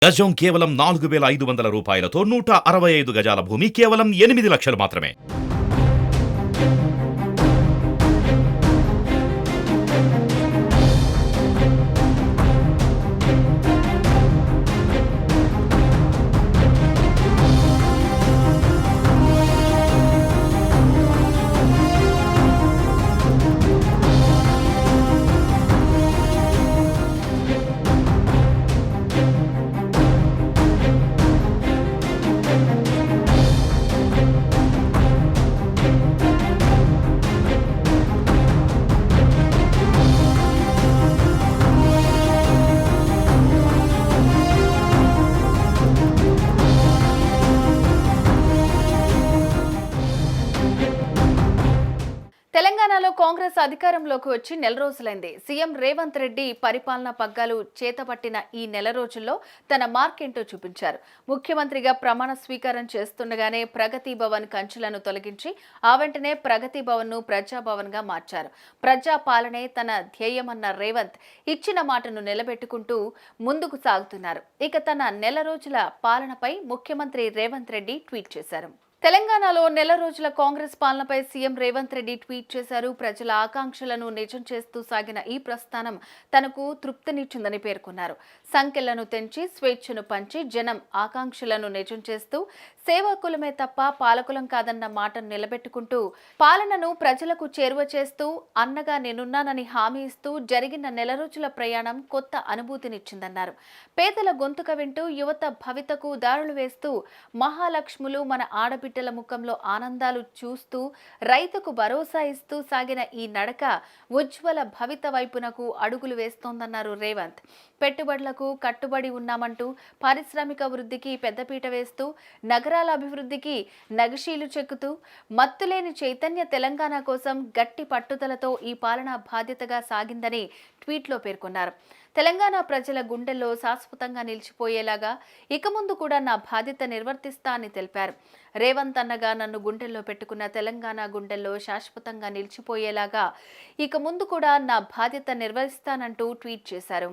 గజం కేవలం 4,500 రూపాయలతో 165 గజాల భూమి కేవలం 8 లక్షలు మాత్రమే. తెలంగాణలో కాంగ్రెస్ అధికారంలోకి వచ్చి నెల రోజులైంది. సీఎం రేవంత్ రెడ్డి పరిపాలనా పగ్గాలు చేతపట్టిన ఈ నెల రోజుల్లో తన మార్కేంటో చూపించారు. ముఖ్యమంత్రిగా ప్రమాణ స్వీకారం చేస్తుండగానే ప్రగతి భవన్ కంచెలను తొలగించి ఆ వెంటనే ప్రగతి భవన్ ను ప్రజాభవన్ గా మార్చారు. ప్రజా పాలనే తన ధ్యేయమన్న రేవంత్ ఇచ్చిన మాటను నిలబెట్టుకుంటూ ముందుకు సాగుతున్నారు. ఇక తన నెల రోజుల పాలనపై ముఖ్యమంత్రి రేవంత్ రెడ్డి ట్వీట్ చేశారు. తెలంగాణలో నెల రోజుల కాంగ్రెస్ పాలనపై సీఎం రేవంత్ రెడ్డి ట్వీట్ చేశారు. ప్రజల ఆకాంక్షలను నిజం చేస్తూ సాగిన ఈ ప్రస్థానం తనకు తృప్తినిచ్చిందని పేర్కొన్నారు. సంఖ్యలను తెంచి స్వేచ్ఛను పంచి జనం ఆకాంక్షలను నిజం చేస్తూ సేవకులమే తప్ప పాలకులం కాదన్న మాటను నిలబెట్టుకుంటూ పాలనను ప్రజలకు చేరువ చేస్తూ అన్నగా నేనున్నానని హామీ ఇస్తూ జరిగిన నెల రోజుల ప్రయాణం కొత్త అనుభూతినిచ్చిందన్నారు. పేదల గొంతుక వింటూ యువత భవితకు దారులు వేస్తూ మహాలక్ష్ములు మన ఆడబిడ్డల ముఖంలో ఆనందాలు చూస్తూ రైతుకు భరోసా ఇస్తూ సాగిన ఈ నడక ఉజ్వల భవిత వైపునకు అడుగులు వేస్తోందన్నారు రేవంత్. పెట్టుబడులకు కట్టుబడి ఉన్నామంటూ పారిశ్రామిక వృద్ధికి పెద్దపీట వేస్తూ నగరాల అభివృద్ధికి నగిశీలు చెక్కుతూ మత్తులేని చైతన్య తెలంగాణ కోసం గట్టి పట్టుదలతో ఈ పాలన బాధ్యతగా సాగిందని ట్వీట్లో పేర్కొన్నారు. తెలంగాణ ప్రజల గుండెల్లో శాశ్వతంగా నిలిచిపోయేలాగా ఇక ముందు కూడా నా బాధ్యత నిర్వర్తిస్తా అని తెలిపారు. రేవంత్ అన్నగా నన్ను గుండెల్లో పెట్టుకున్న తెలంగాణ గుండెల్లో శాశ్వతంగా నిలిచిపోయేలాగా ఇక ముందు కూడా నా బాధ్యత నిర్వహిస్తానంటూ ట్వీట్ చేశారు.